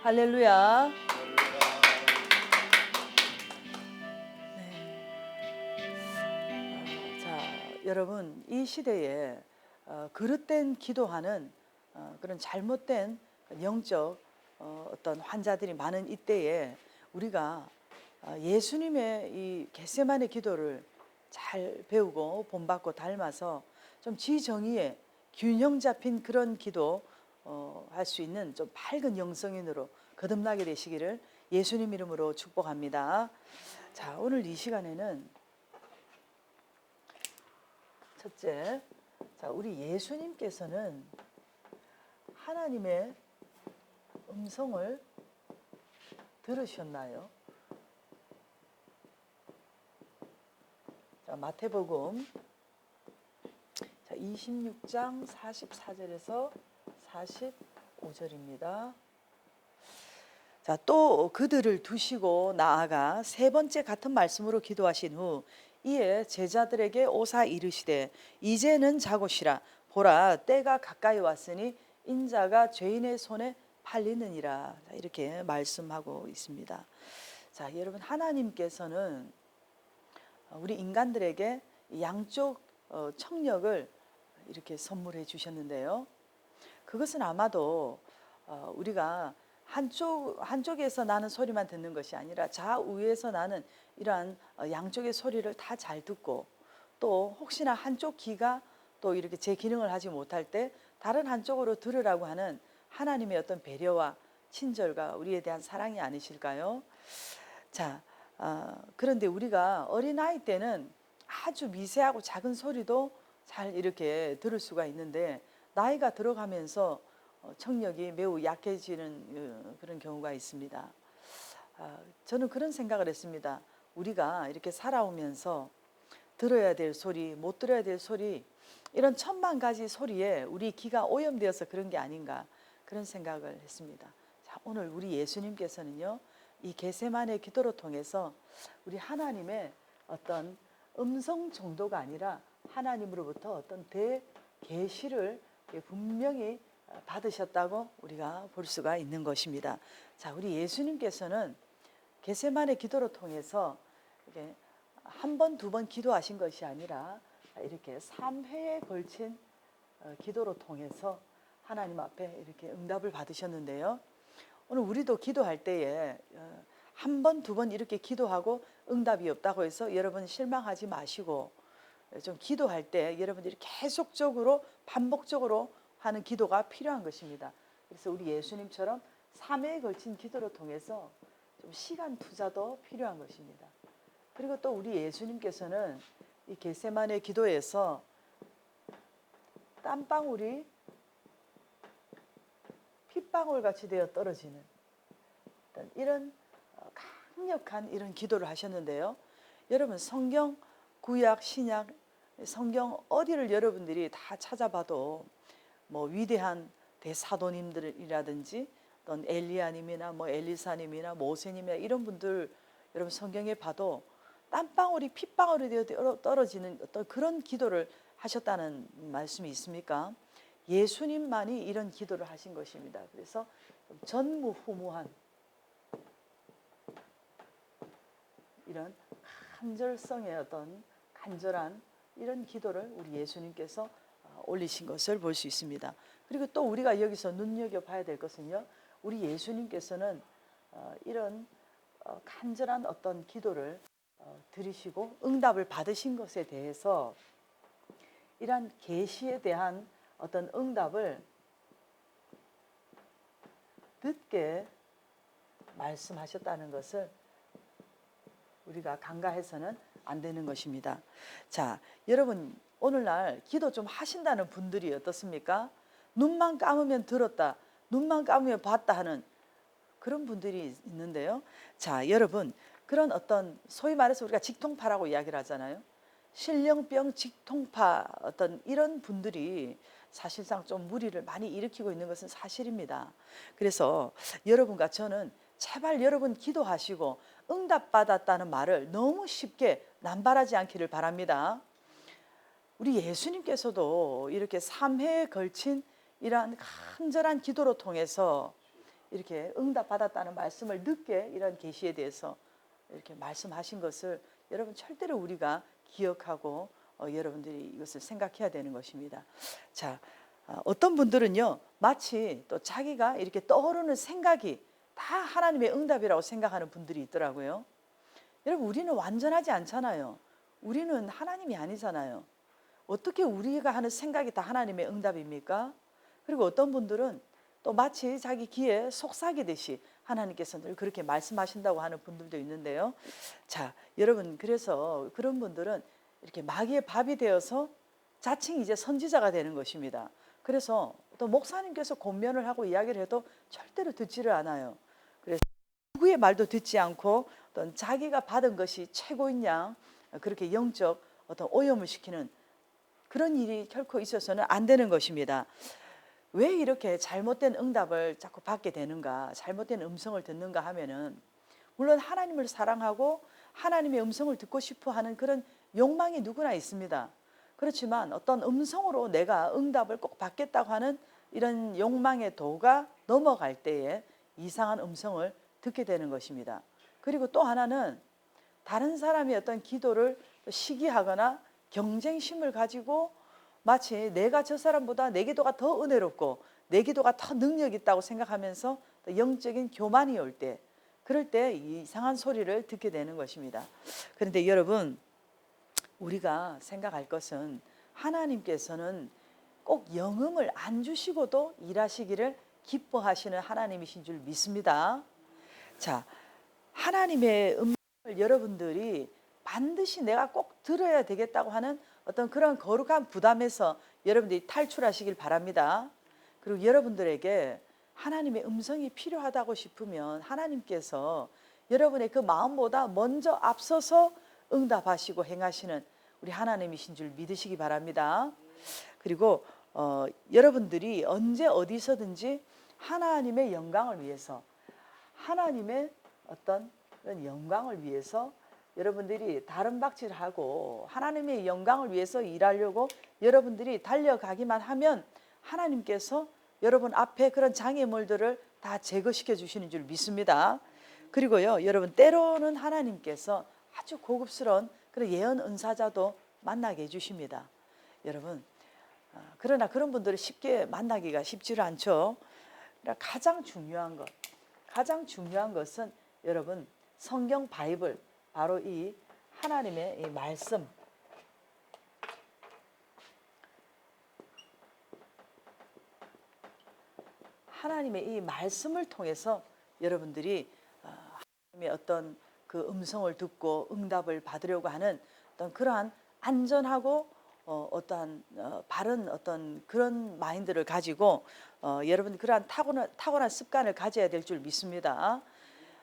할렐루야. 자, 여러분, 이 시대에 그릇된 기도하는 그런 잘못된 영적 어떤 환자들이 많은 이때에 우리가 예수님의 이 겟세마네 기도를 잘 배우고 본받고 닮아서 좀 지정의에 균형 잡힌 그런 기도 할 수 있는 좀 밝은 영성인으로 거듭나게 되시기를 예수님 이름으로 축복합니다. 자, 오늘 이 시간에는 첫째, 자, 우리 예수님께서는 하나님의 음성을 들으셨나요? 자, 마태복음 26장 44절에서 45절입니다. 자, 또 그들을 두시고 나아가 세 번째 같은 말씀으로 기도하신 후 이에 제자들에게 오사 이르시되 이제는 자고시라 보라 때가 가까이 왔으니 인자가 죄인의 손에 팔리느니라. 이렇게 말씀하고 있습니다. 자, 여러분, 하나님께서는 우리 인간들에게 양쪽 청력을 이렇게 선물해 주셨는데요. 그것은 아마도 우리가 한쪽에서 나는 소리만 듣는 것이 아니라 좌우에서 나는 이러한 양쪽의 소리를 다 잘 듣고, 또 혹시나 한쪽 귀가 또 이렇게 제 기능을 하지 못할 때 다른 한쪽으로 들으라고 하는 하나님의 어떤 배려와 친절과 우리에 대한 사랑이 아니실까요? 자, 그런데 우리가 어린아이 때는 아주 미세하고 작은 소리도 잘 이렇게 들을 수가 있는데 나이가 들어가면서 청력이 매우 약해지는 그런 경우가 있습니다. 저는 그런 생각을 했습니다. 우리가 이렇게 살아오면서 들어야 될 소리, 못 들어야 될 소리, 이런 천만 가지 소리에 우리 귀가 오염되어서 그런 게 아닌가, 그런 생각을 했습니다. 자, 오늘 우리 예수님께서는요, 이 겟세마네 기도로 통해서 우리 하나님의 어떤 음성 정도가 아니라 하나님으로부터 어떤 대계시를 분명히 받으셨다고 우리가 볼 수가 있는 것입니다. 자, 우리 예수님께서는 겟세마네 기도로 통해서 이렇게 한 번, 두 번 기도하신 것이 아니라 이렇게 3회에 걸친 기도로 통해서 하나님 앞에 이렇게 응답을 받으셨는데요. 오늘 우리도 기도할 때에 한 번, 두 번 이렇게 기도하고 응답이 없다고 해서 여러분 실망하지 마시고, 좀 기도할 때 여러분들이 계속적으로 반복적으로 하는 기도가 필요한 것입니다. 그래서 우리 예수님처럼 3회에 걸친 기도를 통해서 좀 시간 투자도 필요한 것입니다. 그리고 또 우리 예수님께서는 이 겟세마네 기도에서 땀방울이 핏방울 같이 되어 떨어지는 이런 강력한 이런 기도를 하셨는데요. 여러분, 성경 구약 신약 성경 어디를 여러분들이 다 찾아봐도 뭐 위대한 대사도님들이라든지 어떤 엘리야님이나 뭐 엘리사님이나 모세님이나 이런 분들 여러분 성경에 봐도 땀방울이 핏방울이 되어 떨어지는 어떤 그런 기도를 하셨다는 말씀이 있습니까? 예수님만이 이런 기도를 하신 것입니다. 그래서 전무후무한 이런 간절성의 어떤 간절한 이런 기도를 우리 예수님께서 올리신 것을 볼 수 있습니다. 그리고 또 우리가 여기서 눈여겨봐야 될 것은요, 우리 예수님께서는 이런 간절한 어떤 기도를 들으시고 응답을 받으신 것에 대해서 이러한 계시에 대한 어떤 응답을 늦게 말씀하셨다는 것을 우리가 간과해서는 안 되는 것입니다. 자, 여러분, 오늘날 기도 좀 하신다는 분들이 어떻습니까? 눈만 감으면 들었다, 눈만 감으면 봤다 하는 그런 분들이 있는데요. 자, 여러분, 그런 어떤 소위 말해서 우리가 직통파라고 이야기를 하잖아요. 신령병 직통파 어떤 이런 분들이 사실상 좀 무리를 많이 일으키고 있는 것은 사실입니다. 그래서 여러분과 저는 제발 여러분 기도하시고 응답받았다는 말을 너무 쉽게 남발하지 않기를 바랍니다. 우리 예수님께서도 이렇게 3회에 걸친 이러한 간절한 기도로 통해서 이렇게 응답받았다는 말씀을 늦게 이런 계시에 대해서 이렇게 말씀하신 것을 여러분 절대로 우리가 기억하고 여러분들이 이것을 생각해야 되는 것입니다. 자, 어떤 분들은요 마치 또 자기가 이렇게 떠오르는 생각이 다 하나님의 응답이라고 생각하는 분들이 있더라고요. 여러분 우리는 완전하지 않잖아요. 우리는 하나님이 아니잖아요. 어떻게 우리가 하는 생각이 다 하나님의 응답입니까? 그리고 어떤 분들은 또 마치 자기 귀에 속삭이듯이 하나님께서 늘 그렇게 말씀하신다고 하는 분들도 있는데요. 자, 여러분 그래서 그런 분들은 이렇게 마귀의 밥이 되어서 자칭 이제 선지자가 되는 것입니다. 그래서 또 목사님께서 권면을 하고 이야기를 해도 절대로 듣지를 않아요. 그래서 누구의 말도 듣지 않고 어떤 자기가 받은 것이 최고인 양 그렇게 영적 어떤 오염을 시키는 그런 일이 결코 있어서는 안 되는 것입니다. 왜 이렇게 잘못된 응답을 자꾸 받게 되는가, 잘못된 음성을 듣는가 하면은 물론 하나님을 사랑하고 하나님의 음성을 듣고 싶어 하는 그런 욕망이 누구나 있습니다. 그렇지만 어떤 음성으로 내가 응답을 꼭 받겠다고 하는 이런 욕망의 도가 넘어갈 때에 이상한 음성을 듣게 되는 것입니다. 그리고 또 하나는 다른 사람이 어떤 기도를 시기하거나 경쟁심을 가지고 마치 내가 저 사람보다 내 기도가 더 은혜롭고 내 기도가 더 능력 있다고 생각하면서 영적인 교만이 올 때, 그럴 때 이상한 소리를 듣게 되는 것입니다. 그런데 여러분 우리가 생각할 것은 하나님께서는 꼭 영음을 안 주시고도 일하시기를 기뻐하시는 하나님이신 줄 믿습니다. 자, 하나님의 음성을 여러분들이 반드시 내가 꼭 들어야 되겠다고 하는 어떤 그런 거룩한 부담에서 여러분들이 탈출하시길 바랍니다. 그리고 여러분들에게 하나님의 음성이 필요하다고 싶으면 하나님께서 여러분의 그 마음보다 먼저 앞서서 응답하시고 행하시는 우리 하나님이신 줄 믿으시기 바랍니다. 그리고 여러분들이 언제 어디서든지 하나님의 영광을 위해서, 하나님의 어떤 그런 영광을 위해서 여러분들이 다른 박질하고 하나님의 영광을 위해서 일하려고 여러분들이 달려가기만 하면 하나님께서 여러분 앞에 그런 장애물들을 다 제거시켜 주시는 줄 믿습니다. 그리고요 여러분 때로는 하나님께서 아주 고급스러운 그런 예언 은사자도 만나게 해주십니다. 여러분 그러나 그런 분들을 쉽게 만나기가 쉽지를 않죠. 가장 중요한 것은 여러분 성경 바이블, 바로 이 하나님의 이 말씀, 하나님의 이 말씀을 통해서 여러분들이 하나님의 어떤 그 음성을 듣고 응답을 받으려고 하는 어떤 그러한 안전하고 어떠한 바른 어떤 그런 마인드를 가지고 여러분 그러한 타고난 습관을 가져야 될 줄 믿습니다.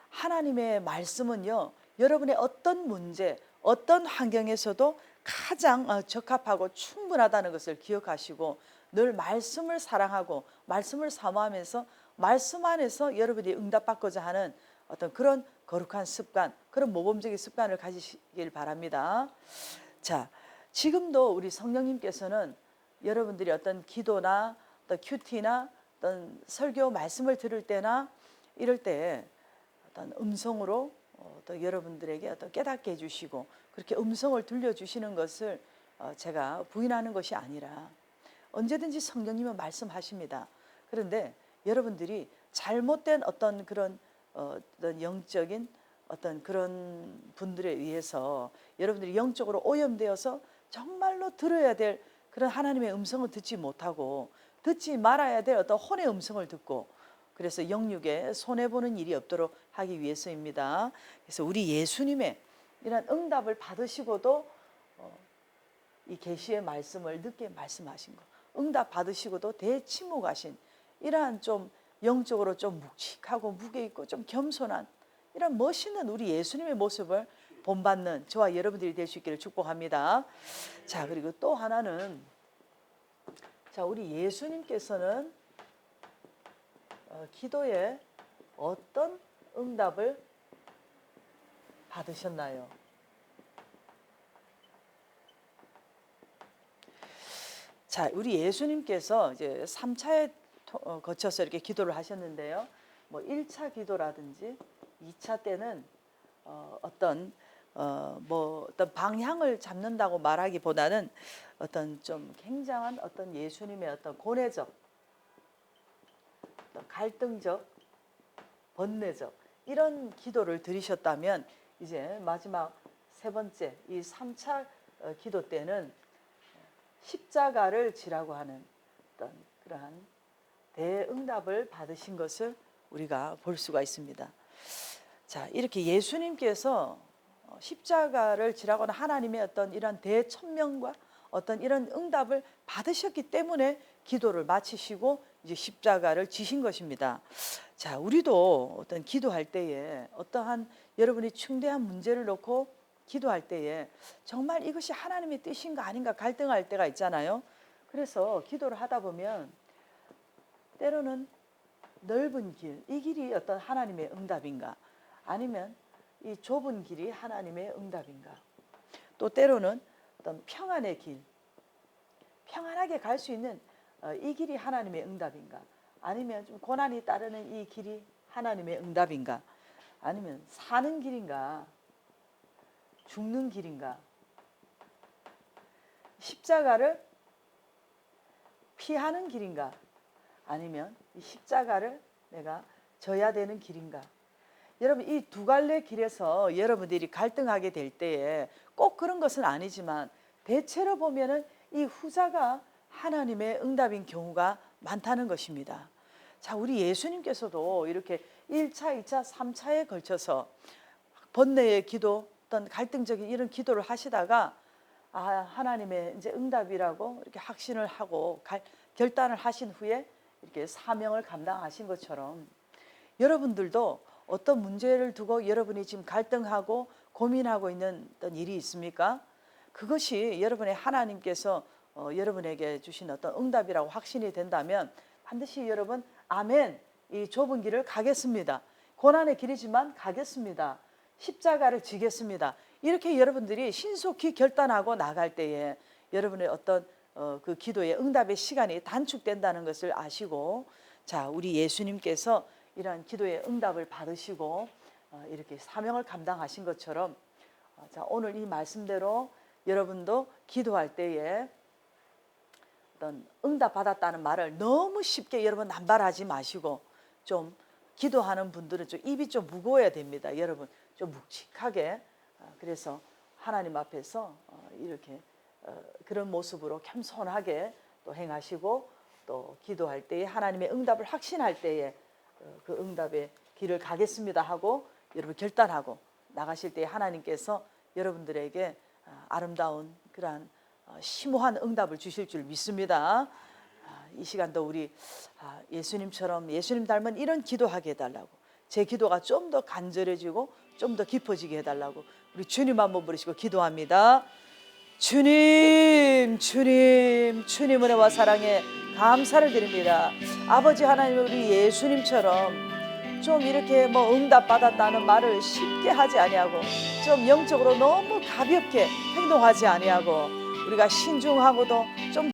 하나님의 말씀은요 여러분의 어떤 문제, 어떤 환경에서도 가장 적합하고 충분하다는 것을 기억하시고 늘 말씀을 사랑하고 말씀을 사모하면서 말씀 안에서 여러분이 응답받고자 하는 어떤 그런 거룩한 습관, 그런 모범적인 습관을 가지시길 바랍니다. 자, 지금도 우리 성령님께서는 여러분들이 어떤 기도나 어떤 큐티나 어떤 설교 말씀을 들을 때나 이럴 때 어떤 음성으로 또 여러분들에게 어떤 깨닫게 해주시고 그렇게 음성을 들려주시는 것을 제가 부인하는 것이 아니라 언제든지 성령님은 말씀하십니다. 그런데 여러분들이 잘못된 어떤 그런 어떤 영적인 어떤 그런 분들에 의해서 여러분들이 영적으로 오염되어서 정말로 들어야 될 그런 하나님의 음성을 듣지 못하고 듣지 말아야 될 어떤 혼의 음성을 듣고 그래서 영육에 손해보는 일이 없도록 하기 위해서입니다. 그래서 우리 예수님의 이런 응답을 받으시고도 이 계시의 말씀을 늦게 말씀하신 것, 응답 받으시고도 대침묵하신 이러한 좀 영적으로 좀 묵직하고 무게 있고 좀 겸손한 이런 멋있는 우리 예수님의 모습을 본받는 저와 여러분들이 될 수 있기를 축복합니다. 자, 그리고 또 하나는 자, 우리 예수님께서는 기도에 어떤 응답을 받으셨나요? 자, 우리 예수님께서 이제 3차에 거쳐서 이렇게 기도를 하셨는데요. 뭐 1차 기도라든지 2차 때는 어떤 방향을 잡는다고 말하기보다는 어떤 좀 굉장한 어떤 예수님의 어떤 고뇌적, 어떤 갈등적, 번뇌적 이런 기도를 드리셨다면 이제 마지막 세 번째 이 3차 기도 때는 십자가를 지라고 하는 어떤 그러한 대응답을 받으신 것을 우리가 볼 수가 있습니다. 자, 이렇게 예수님께서 십자가를 지라고 하는 하나님의 어떤 이런 대천명과 어떤 이런 응답을 받으셨기 때문에 기도를 마치시고 이제 십자가를 지신 것입니다. 자, 우리도 어떤 기도할 때에 어떠한 여러분이 중대한 문제를 놓고 기도할 때에 정말 이것이 하나님의 뜻인가 아닌가 갈등할 때가 있잖아요. 그래서 기도를 하다 보면 때로는 넓은 길, 이 길이 어떤 하나님의 응답인가 아니면 이 좁은 길이 하나님의 응답인가 또 때로는 어떤 평안의 길, 평안하게 갈 수 있는 이 길이 하나님의 응답인가 아니면 좀 고난이 따르는 이 길이 하나님의 응답인가 아니면 사는 길인가 죽는 길인가 십자가를 피하는 길인가 아니면 이 십자가를 내가 져야 되는 길인가. 여러분 이 두 갈래 길에서 여러분들이 갈등하게 될 때에 꼭 그런 것은 아니지만 대체로 보면은 이 후자가 하나님의 응답인 경우가 많다는 것입니다. 자, 우리 예수님께서도 이렇게 1차, 2차, 3차에 걸쳐서 번뇌의 기도, 어떤 갈등적인 이런 기도를 하시다가 하나님의 이제 응답이라고 이렇게 확신을 하고 결단을 하신 후에 이렇게 사명을 감당하신 것처럼 여러분들도 어떤 문제를 두고 여러분이 지금 갈등하고 고민하고 있는 어떤 일이 있습니까? 그것이 여러분의 하나님께서 여러분에게 주신 어떤 응답이라고 확신이 된다면 반드시 여러분 아멘, 이 좁은 길을 가겠습니다. 고난의 길이지만 가겠습니다. 십자가를 지겠습니다. 이렇게 여러분들이 신속히 결단하고 나갈 때에 여러분의 어떤 그 기도의 응답의 시간이 단축된다는 것을 아시고 자, 우리 예수님께서 이러한 기도의 응답을 받으시고 이렇게 사명을 감당하신 것처럼 자, 오늘 이 말씀대로 여러분도 기도할 때에 어떤 응답 받았다는 말을 너무 쉽게 여러분 남발하지 마시고 좀 기도하는 분들은 좀 입이 좀 무거워야 됩니다. 여러분 좀 묵직하게 그래서 하나님 앞에서 이렇게 그런 모습으로 겸손하게 또 행하시고 또 기도할 때에 하나님의 응답을 확신할 때에 그 응답의 길을 가겠습니다 하고 여러분 결단하고 나가실 때에 하나님께서 여러분들에게 아름다운 그러한 심오한 응답을 주실 줄 믿습니다. 이 시간도 우리 예수님처럼 예수님 닮은 이런 기도하게 해달라고 제 기도가 좀 더 간절해지고 좀 더 깊어지게 해달라고 우리 주님 한번 부르시고 기도합니다. 주님, 주님, 주님 은혜와 사랑에 감사를 드립니다. 아버지 하나님 우리 예수님처럼 좀 이렇게 뭐 응답 받았다는 말을 쉽게 하지 아니하고 좀 영적으로 너무 가볍게 행동하지 아니하고 우리가 신중하고도